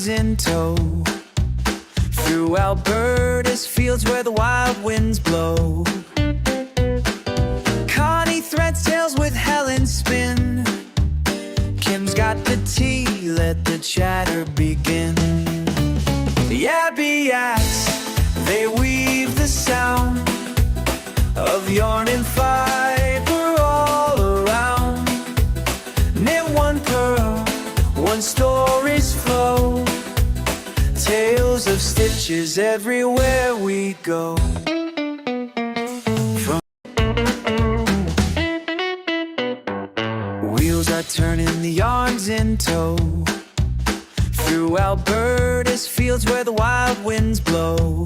yarns in tow. Through Alberta's fields where the wild winds blow. Connie threads tales with Helen spin. Kim's got the tea, let the chatter begin. The Abbey acts, they weave the sound of yarn and fiber all around. Knit one pearl, one story's flow. Tales of stitches everywhere we go. Wheels are turning, the yarns in tow. Through Alberta's fields where the wild winds blow.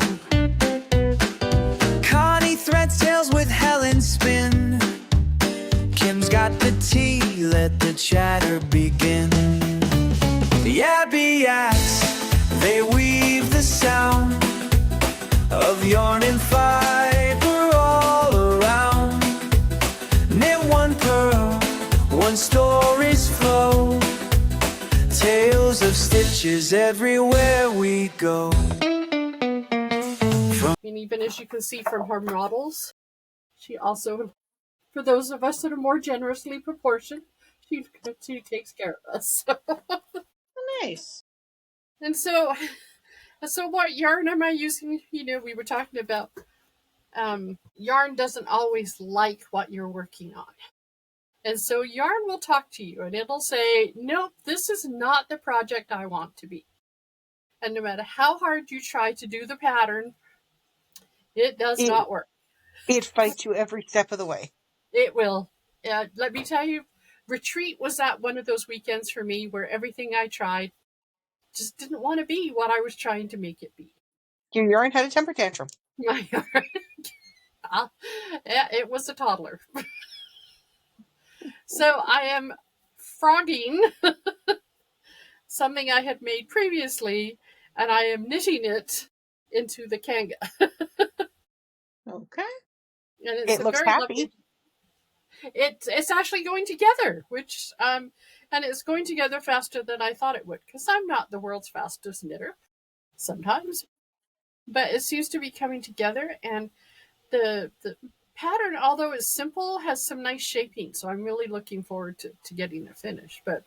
Connie threads tales with Helen spin. Kim's got the tea, let the chatter begin. The Abbey acts, they weave the sound of yarn and fiber all around. Knit one pearl, one story's flow. Tales of stitches everywhere we go. And even as you can see from her models, she also, for those of us that are more generously proportioned, she takes care of us. Nice. And so what yarn am I using? You know, we were talking about yarn doesn't always like what you're working on. And so yarn will talk to you and it'll say, nope, this is not the project I want to be. And no matter how hard you try to do the pattern, it does not work. It fights you every step of the way. It will. Let me tell you, retreat was that one of those weekends for me where everything I tried just didn't want to be what I was trying to make it be. Your yarn had a temper tantrum. My yarn. Yeah, it was a toddler. So I am frogging something I had made previously, and I am knitting it into the kanga. Okay. And it's It looks very happy. lovely. It's actually going together, which and it's going together faster than I thought it would, because I'm not the world's fastest knitter sometimes, but it seems to be coming together, and the pattern, although it's simple, has some nice shaping, so I'm really looking forward to getting it finished. But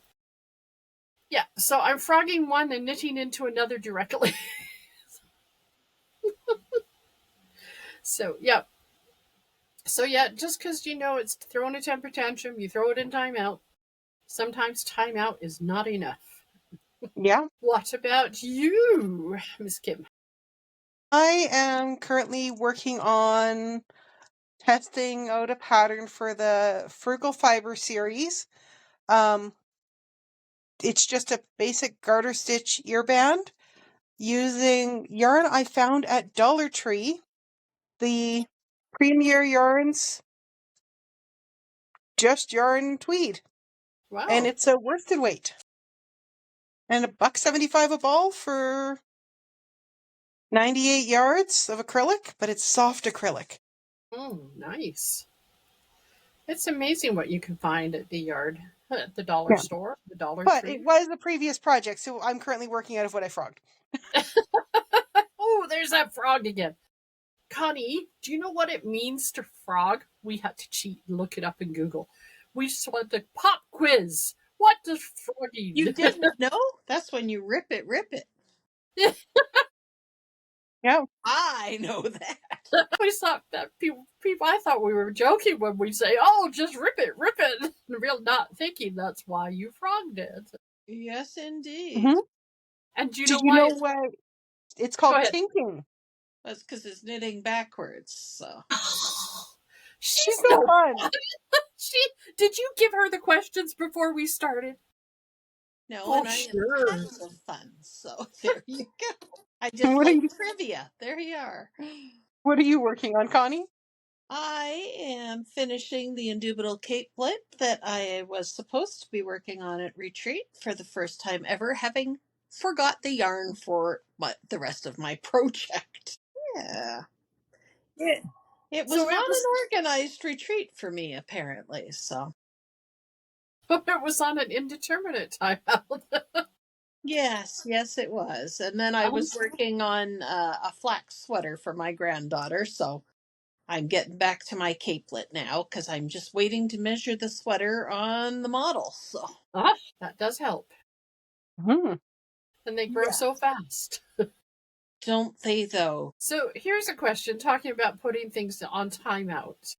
yeah, so I'm frogging one and knitting into another directly. So yeah, just because it's throwing a temper tantrum, you throw it in timeout. Sometimes timeout is not enough. Yeah. What about you, Miss Kim? I am currently working on testing out a pattern for the Frugal Fiber series. It's just a basic garter stitch earband using yarn I found at Dollar Tree. The Premier Yarns Just Yarn Tweed. Wow. And it's a worsted weight. And $1.75 a ball for 98 yards of acrylic, but it's soft acrylic. Oh, nice. It's amazing what you can find at the yard, at the dollar store, the Dollar But Tree. it was the previous project, so I'm currently working out of what I frogged. Oh, there's that frog again. Connie, do you know what it means to frog? We had to cheat and look it up in Google. We just went to pop quiz. What does frogging? You didn't know? That's when you rip it. Yeah. I know that. We thought that people. I thought we were joking when we say, "Oh, just rip it," and real not thinking that's why you frogged it. Yes, indeed. Mm-hmm. And do you Did know you why? know why it's called tinking? That's because it's knitting backwards. So She's so fun. Did you give her the questions before we started? No, and I had tons of fun. So there you go. I just like trivia. There you are. What are you working on, Connie? I am finishing the Indubitable Capelet that I was supposed to be working on at retreat for the first time ever, having forgot the yarn for the rest of my project. Yeah. It was not an organized retreat for me, apparently. So it was on an indeterminate timeout. Yes, yes, it was. And then I was working on a flax sweater for my granddaughter. So I'm getting back to my capelet now because I'm just waiting to measure the sweater on the model. So, That does help. Mhm. And they grow yeah. so fast. Don't they, though? So here's a question talking about putting things on timeout.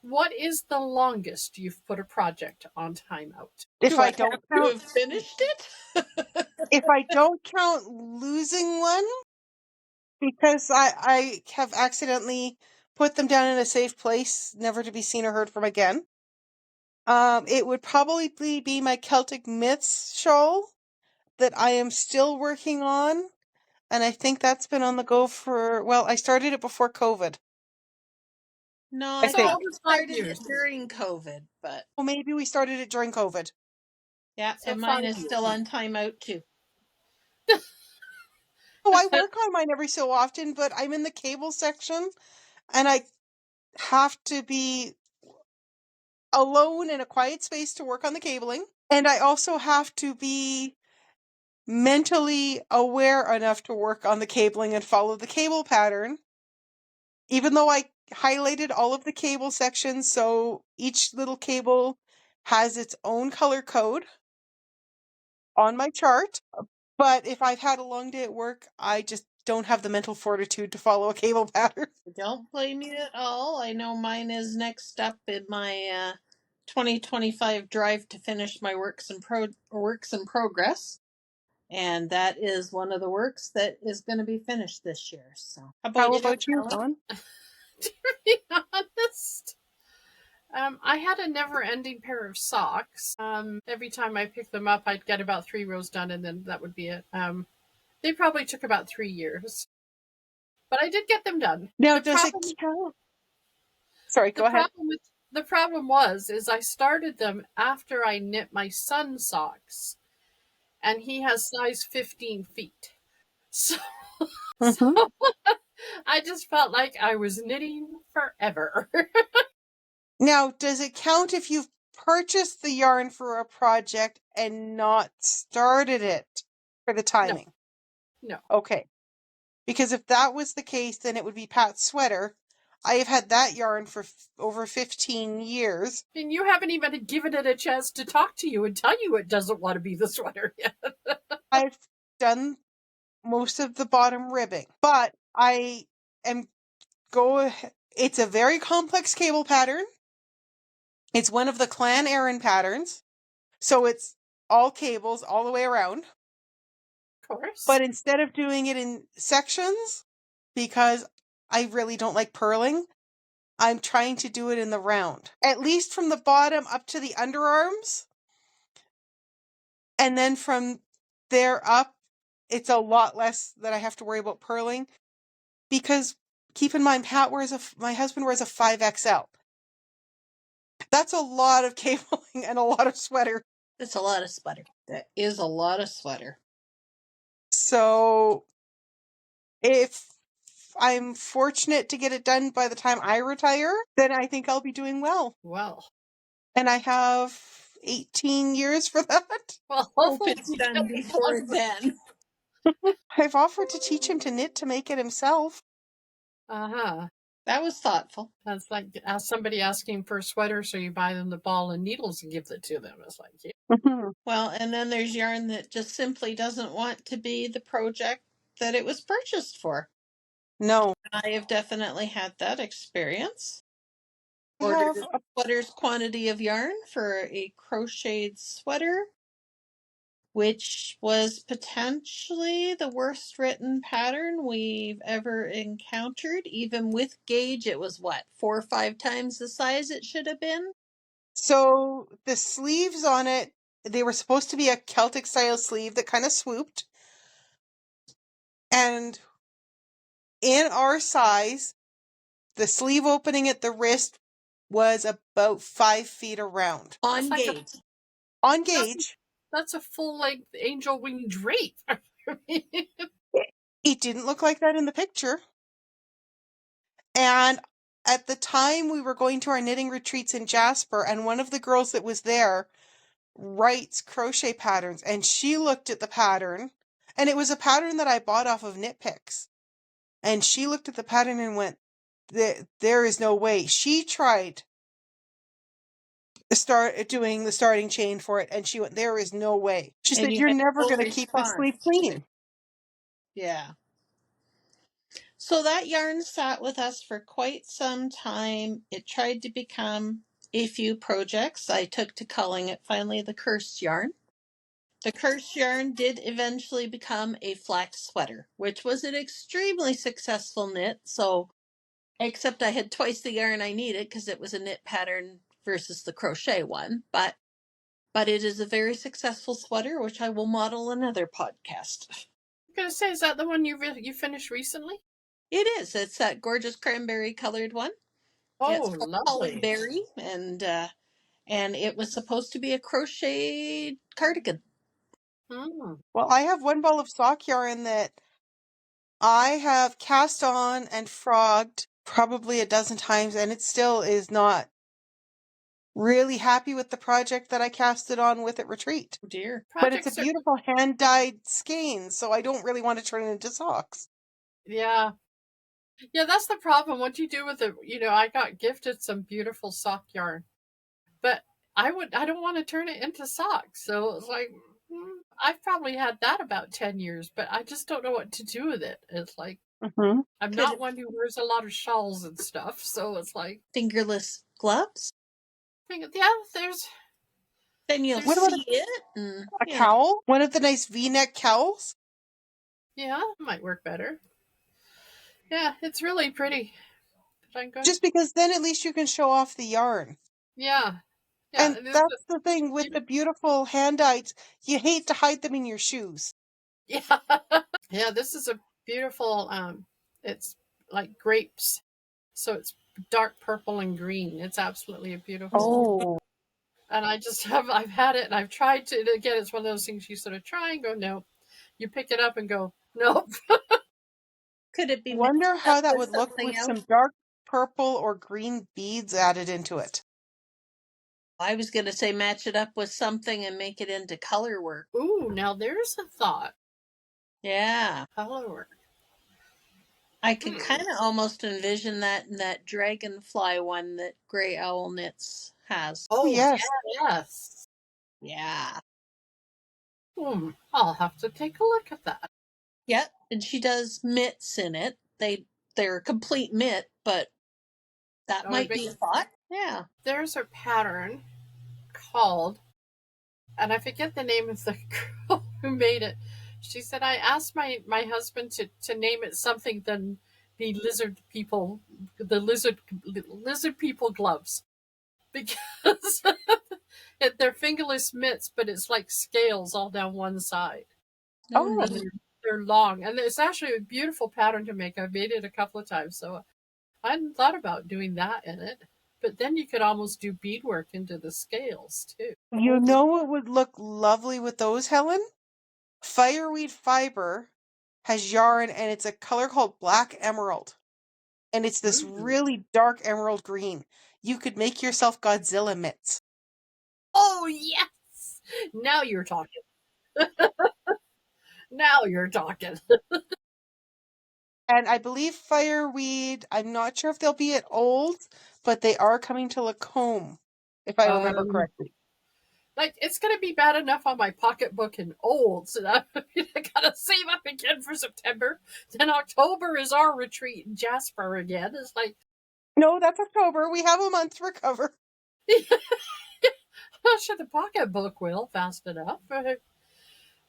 What is the longest you've put a project on timeout? If Do I I have don't to count, have finished it? if I don't count losing one, because I have accidentally put them down in a safe place, never to be seen or heard from again. It would probably be my Celtic Myths shawl that I am still working on, and I think that's been on the go for, well, I started it before COVID, No, I I So think. thought over we 5 started years. it during COVID, but Well, maybe we started it during COVID. yeah, So and mine 5 is years. still on timeout too. Oh, I work on mine every so often, but I'm in the cable section, and I have to be alone in a quiet space to work on the cabling. And I also have to be mentally aware enough to work on the cabling and follow the cable pattern. Even though I highlighted all of the cable sections, so each little cable has its own color code on my chart. But if I've had a long day at work, I just don't have the mental fortitude to follow a cable pattern. Don't blame me at all. I know mine is next up in my 2025 drive to finish my works in progress, and that is one of the works that is going to be finished this year. So, how How about you, about you, Carla? Dawn? To be honest, I had a never-ending pair of socks. Every time I picked them up, I'd get about 3 rows done, and then that would be it. They probably took about 3 years, but I did get them done. Now, The does it problem, count? Sorry, the go ahead. problem with the problem was, is I started them after I knit my son's socks, and he has size 15 feet. So, so Hmm. I just felt like I was knitting forever. Now, does it count if you've purchased the yarn for a project and not started it for the No, timing? no. Okay. Because if that was the case, then it would be Pat's sweater. I have had that yarn for over 15 years. And you haven't even given it a chance to talk to you and tell you it doesn't want to be the sweater yet. I've done most of the bottom ribbing, but I am it's a very complex cable pattern. It's one of the Clan Aaron patterns. So it's all cables all the way around. Of course. But instead of doing it in sections, because I really don't like purling, I'm trying to do it in the round. At least from the bottom up to the underarms. And then from there up, it's a lot less that I have to worry about purling. Because keep in mind, my husband wears a 5XL. That's a lot of cabling and a lot of sweater. That's a lot of sweater. That is a lot of sweater. So if I'm fortunate to get it done by the time I retire, then I think I'll be doing well. Well, And I have 18 years for that. Hope hopefully it's you done get before one. then. I've offered to teach him to knit to make it himself. Uh-huh. That was thoughtful. That's like somebody asking for a sweater, so you buy them the ball and needles and give it to them. It's like, yeah. Mhm. Well, and then there's yarn that just simply doesn't want to be the project that it was purchased for. No. I have definitely had that experience. I Ordered have a sweater's quantity of yarn for a crocheted sweater, which was potentially the worst written pattern we've ever encountered. Even with gauge, it was what, 4 or 5 times the size it should have been? So the sleeves on it, they were supposed to be a Celtic style sleeve that kind of swooped. And in our size, the sleeve opening at the wrist was about 5 feet around. That's On like gauge. On that's gauge, that's a full length angel wing drape. it didn't look like that in the picture. And at the time we were going to our knitting retreats in Jasper, and one of the girls that was there writes crochet patterns, and she looked at the pattern, and it was a pattern that I bought off of Knit Picks. And she looked at the pattern and went, there is no way. She tried start doing the starting chain for it, and she went, there is no way. She And said, you you're had never no going to keep this sleeve response. clean. Yeah. So that yarn sat with us for quite some time. It tried to become a few projects. I took to calling it finally the cursed yarn. The cursed yarn did eventually become a flax sweater, which was an extremely successful knit. So, except I had twice the yarn I needed because it was a knit pattern versus the crochet one. But it is a very successful sweater, which I will model another podcast. I'm gonna say, is that the one you finished recently? It is. It's that gorgeous cranberry colored one. Oh, It's called Holly lovely. Berry, and it was supposed to be a crochet cardigan. Mm. Well, I have one ball of sock yarn that I have cast on and frogged probably a dozen times, and it still is not really happy with the project that I cast it on with at retreat. Oh dear. But it's a Projects are, beautiful hand-dyed skein, so I don't really want to turn it into socks. yeah. Yeah, that's the problem. What you do with it, I got gifted some beautiful sock yarn, but I don't want to turn it into socks. So it's like, I've probably had that about 10 years, but I just don't know what to do with it. It's like, Mm-hmm. I'm Could not it one who wears a lot of shawls and stuff. So it's like, fingerless gloves? yeah, there's, Then you'll What about see it, and a cowl? One of the nice V-neck cowls? yeah, might work better. Yeah, it's really pretty. But I'm going, Just because then at least you can show off the yarn. yeah, yeah, And it is, that's the thing with the beautiful hand-dyed. You hate to hide them in your shoes. yeah. Yeah, this is a beautiful, it's like grapes. So it's dark purple and green. It's absolutely a beautiful. Oh. And I've had it and I've tried to, and again, it's one of those things you sort of try and go, no. You pick it up and go, nope. could it be mixed Wonder up how that with would look something with else? some dark purple or green beads added into it. I was going to say match it up with something and make it into color work. Ooh, now there's a thought. Yeah. Color work. I could kind of almost envision that dragonfly one that Gray Owl Knits has. Oh, Oh, yes. yeah, yes. Yeah. I'll have to take a look at that. Yep. And she does mitts in it. They're a complete mitt, but that Oh, might be a thought. Yeah. there's a pattern called, and I forget the name of the girl who made it. She said, I asked my husband to name it something than the lizard people gloves, because they're fingerless mitts, but it's like scales all down one side. No Oh, need. They're long, and it's actually a beautiful pattern to make. I've made it a couple of times, so I hadn't thought about doing that in it. But then you could almost do beadwork into the scales too. you know what would look lovely with those, Helen? Fireweed Fiber has yarn, and it's a color called Black Emerald. And it's this really dark emerald green. You could make yourself Godzilla mitts. Oh yes! Now you're talking. Now you're talking. And I believe Fireweed, I'm not sure if they'll be at Old, but they are coming to Lacombe, if I remember Um, correctly. like it's gonna be bad enough on my pocketbook in old, so I gotta save up again for September. Then October is our retreat in Jasper again. It's like, No, that's October. We have a month to recover. I'm sure the pocketbook will fast enough.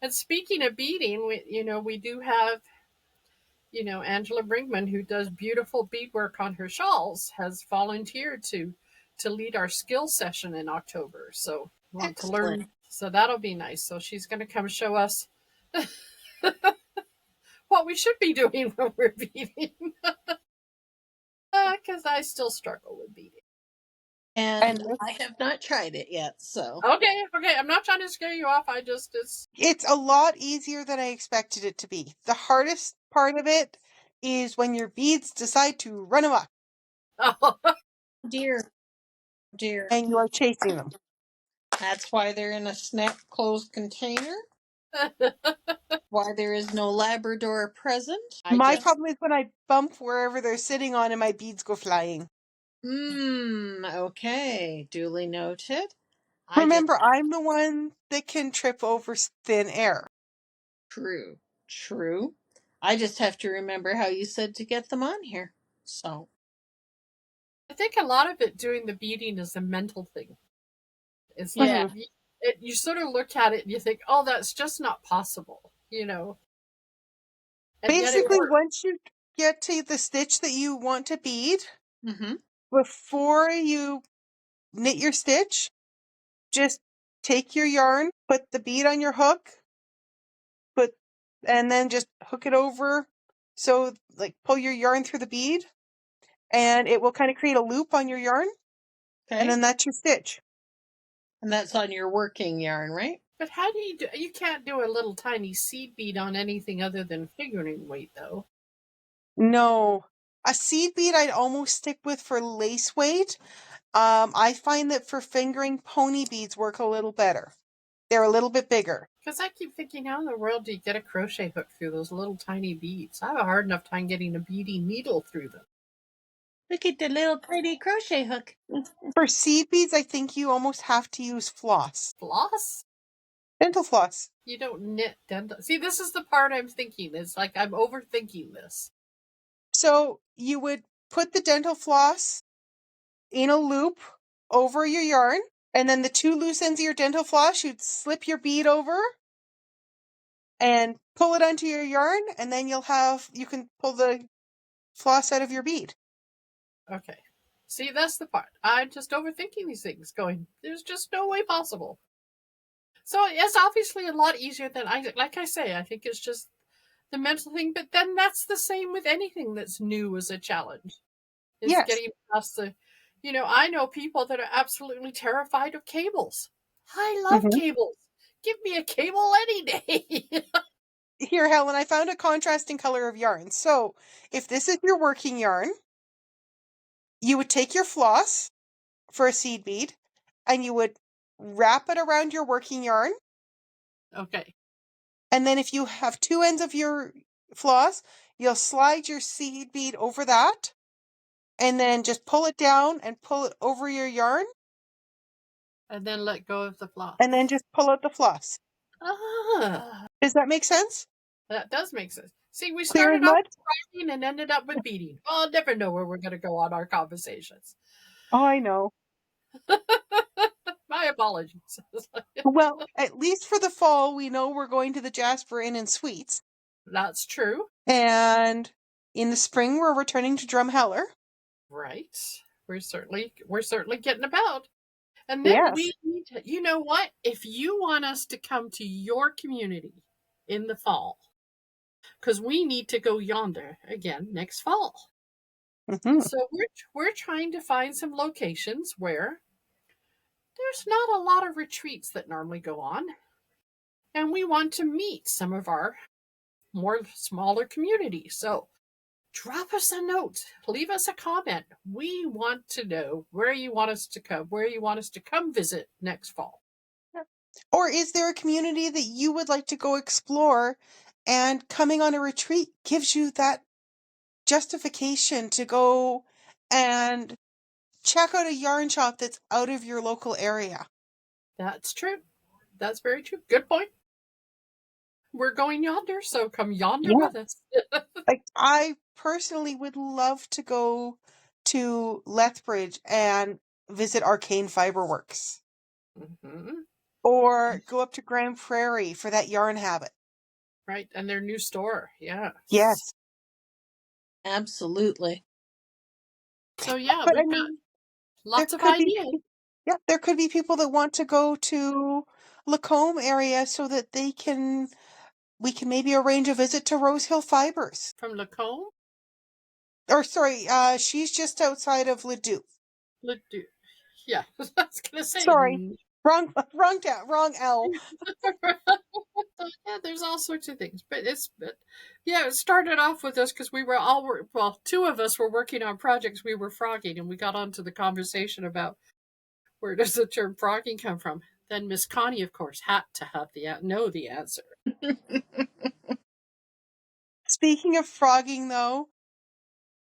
And speaking of beading, we do have, Angela Brinkman, who does beautiful beadwork on her shawls, has volunteered to lead our skill session in October. So we want to Excellent. learn. So that'll be nice. So she's going to come show us what we should be doing when we're beading. Because I still struggle with beading. And And I have not tried it yet, so. Okay. I'm not trying to scare you off. it's a lot easier than I expected it to be. The hardest part of it is when your beads decide to run amok Oh, Dear. and you are chasing them. That's why they're in a snap closed container. Why there is no Labrador present. My problem is when I bump wherever they're sitting on and my beads go flying. Okay. Duly noted. Remember, I'm the one that can trip over thin air. True. True. I just have to remember how you said to get them on here. So. I think a lot of it doing the beading is a mental thing. It's Yeah. like you sort of look at it and you think, oh, that's just not possible, And Basically, yet once you get to the stitch that you want to bead, Mm-hmm. before you knit your stitch, just take your yarn, put the bead on your hook, and then just hook it over. So, like, pull your yarn through the bead, and it will kind of create a loop on your yarn, Okay. and then that's your stitch. And that's on your working yarn, right? But how do you do? You can't do a little tiny seed bead on anything other than figuring weight, though. No, a seed bead I'd almost stick with for lace weight. I find that for fingering, pony beads work a little better. They're a little bit bigger. Because I keep thinking, how in the world do you get a crochet hook through those little tiny beads? I have a hard enough time getting a beading needle through them. Look at the little pretty crochet hook. For seed beads, I think you almost have to use floss. Floss? Dental floss. You don't knit dental. See, this is the part I'm thinking. It's like I'm overthinking this. So you would put the dental floss in a loop over your yarn, and then the two loose ends of your dental floss, you'd slip your bead over and pull it onto your yarn, and then you can pull the floss out of your bead. Okay. See, that's the part. I'm just overthinking these things, going, there's just no way possible. So it's obviously a lot easier than like I say, I think it's just the mental thing, but then that's the same with anything that's new as a challenge. Is Yes. getting past I know people that are absolutely terrified of cables. I love cables. Give me a cable any day. Here, Helen, I found a contrasting color of yarn. So if this is your working yarn, you would take your floss for a seed bead and you would wrap it around your working yarn. Okay. And then if you have two ends of your floss, you'll slide your seed bead over that and then just pull it down and pull it over your yarn. And then let go of the floss. And then just pull out the floss. Ah, Does that make sense? that does make sense. See, we Clear as started off mud? with writing and ended up with beating. I'll never know where we're going to go on our conversations. Oh, I know. My apologies. Well, at least for the fall, we know we're going to the Jasper Inn and Suites. That's true. And in the spring, we're returning to Drumheller. Right. We're certainly getting about. And then Yes. we need to, you know what? If you want us to come to your community in the fall, because we need to go yonder again next fall. Mm-hmm. So we're trying to find some locations where there's not a lot of retreats that normally go on. And we want to meet some of our more smaller communities. So drop us a note, leave us a comment. We want to know where you want us to come visit next fall. Or is there a community that you would like to go explore and coming on a retreat gives you that justification to go and check out a yarn shop that's out of your local area? That's true. That's very true. Good point. We're going yonder, so come yonder with us. Like, I personally would love to go to Lethbridge and visit Arcane Fiberworks. Mm-hmm. Or go up to Grand Prairie for that yarn habit. Right, and their new store. Yeah. Yes. Absolutely. So yeah, But I we've got mean, lots of ideas. there could be people that want to go to Lacombe area so that we can maybe arrange a visit to Rose Hill Fibers. From Lacombe? Or sorry, she's just outside of Ledoux. Ledoux. Yeah, I was gonna say. Sorry. Wrong L. Yeah, there's all sorts of things, but it started off with us because we were two of us were working on projects. We were frogging, and we got onto the conversation about where does the term frogging come from. Then Miss Connie, of course, had to have know the answer. Speaking of frogging, though,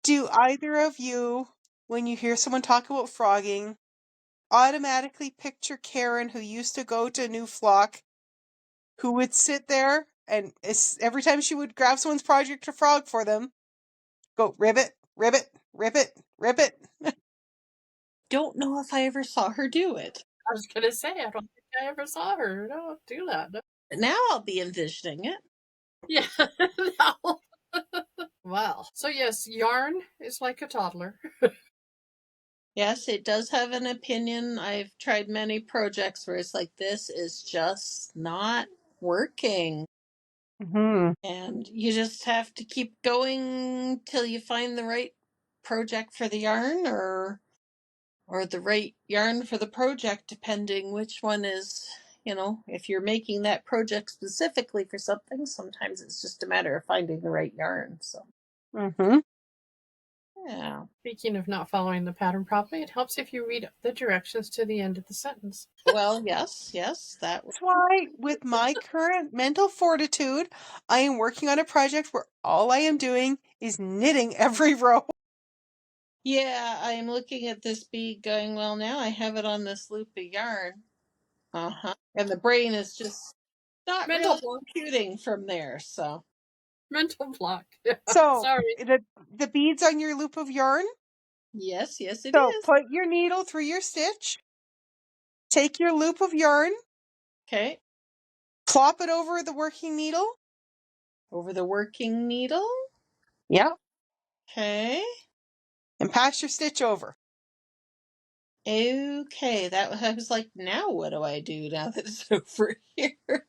do either of you, when you hear someone talk about frogging, automatically picture Karen, who used to go to New Flock, who would sit there and every time she would grab someone's project to frog for them, go ribbit, ribbit, ribbit, ribbit. Don't know if I ever saw her do it. I was going to say, I don't think I ever saw her do that. No. Now I'll be envisioning it. Yeah. No. Wow. So yes, yarn is like a toddler. Yes, it does have an opinion. I've tried many projects where it's like, this is just not working. Mm-hmm. And you just have to keep going till you find the right project for the yarn or the right yarn for the project, depending which one is, if you're making that project specifically for something, sometimes it's just a matter of finding the right yarn. So, Mm-hmm. yeah. Speaking of not following the pattern properly, it helps if you read the directions to the end of the sentence. Well, yes, that was. That's why, with my current mental fortitude, I am working on a project where all I am doing is knitting every row. Yeah, I'm looking at this bead going, well, now I have it on this loop of yarn. Uh-huh. And the brain is just not Mental really block. computing from there, so. Mental block. So Sorry. the beads on your loop of yarn. Yes, it So is. put your needle through your stitch. Take your loop of yarn, Okay. plop it over the working needle. Over the working needle. Yeah. Okay. And pass your stitch over. Okay, I was like, now what do I do now that it's over here?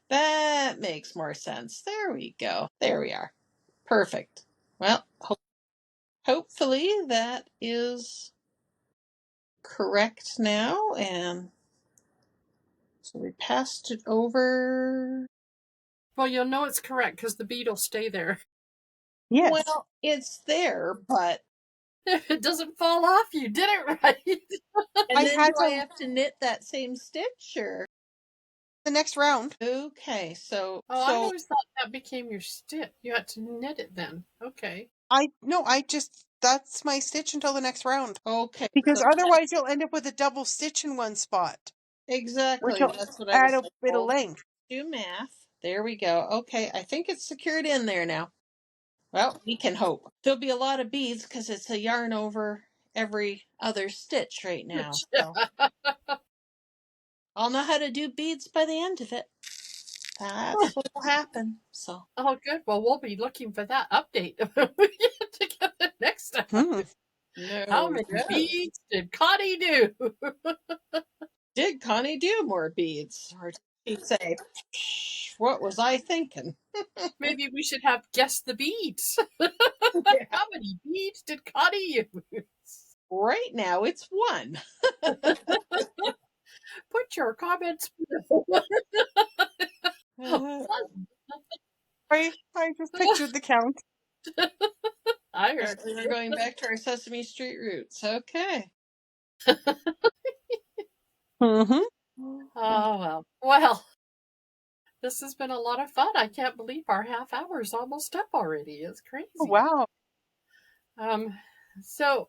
That makes more sense. There we go. There we are. Perfect. Well, hopefully that is correct now. And so we passed it over. Well, you'll know it's correct because the bead will stay there. Yes. Well, it's there, but. If it doesn't fall off, you did it right. And I then had do I to have to knit that same stitch or? the next round. Okay, so Oh, I always thought that became your stitch. You had to knit it then. Okay. That's my stitch until the next round. okay, Because so otherwise you'll end up with a double stitch in one spot, which exactly will that's what I add was a like. bit of Hold, length. do math. There we go. Okay, I think it's secured in there now. Well, we can hope. There'll be a lot of beads because it's a yarn over every other stitch right now. So I'll know how to do beads by the end of it. That's what will happen. So. Oh, good. Well, we'll be looking for that update when we get together next time. Hmm. How No. many beads did Connie do? Did Connie do more beads? Or did she say, what was I thinking? Maybe we should have guessed the beads. Yeah. How many beads did Connie use? Right now it's one. Put your comments below. I just pictured the count. I heard. Apparently we're going back to our Sesame Street roots. Okay. Mm-hmm. Oh, well. Well, this has been a lot of fun. I can't believe our half hour is almost up already. It's crazy. Oh, wow. So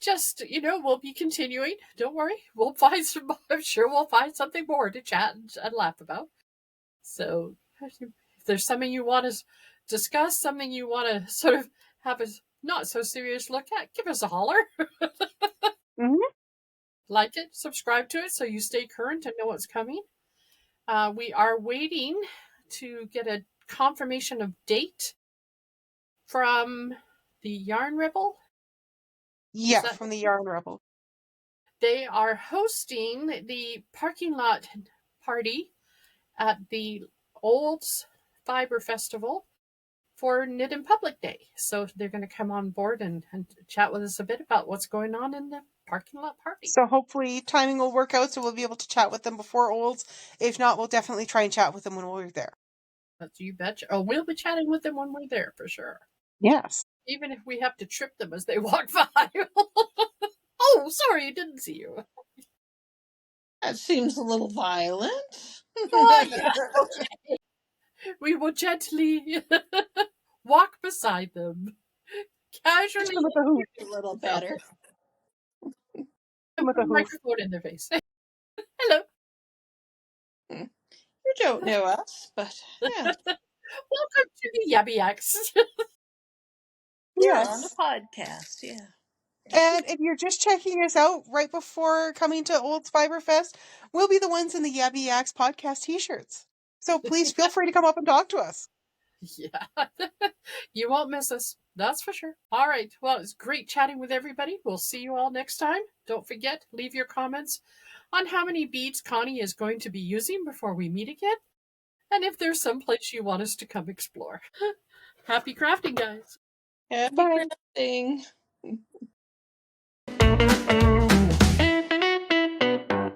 just, we'll be continuing. Don't worry. We'll find I'm sure we'll find something more to chat and laugh about. So if there's something you want to discuss, something you want to sort of have a not so serious look at, give us a holler. Mm-hmm. Like it, subscribe to it so you stay current and know what's coming. We are waiting to get a confirmation of date from the Yarn Rebel. Yeah, from the Yarn Rebel. They are hosting the parking lot party at the Olds Fiber Festival for Knit in Public Day. So they're going to come on board and chat with us a bit about what's going on in the parking lot party. So hopefully timing will work out so we'll be able to chat with them before Olds. If not, we'll definitely try and chat with them when we're there. But you betcha. Oh, we'll be chatting with them when we're there for sure. Yes. Even if we have to trip them as they walk by. Oh, sorry, I didn't see you. That seems a little violent. Oh, yeah. Okay. We will gently walk beside them, casually Just with a hoot. A little better. With put a a hoof. microphone in their face. Hello. You don't know us, but yeah, Welcome to the Yabbiacs. you're on the Yes. podcast. Yeah. And if you're just checking us out right before coming to Olds Fiber Fest, we'll be the ones in the Yabby Yaks podcast t-shirts. So please feel free to come up and talk to us. Yeah. You won't miss us. That's for sure. All right. Well, it's great chatting with everybody. We'll see you all next time. Don't forget, leave your comments on how many beads Connie is going to be using before we meet again, and if there's some place you want us to come explore. Happy crafting, guys. Happy Bye. crafting.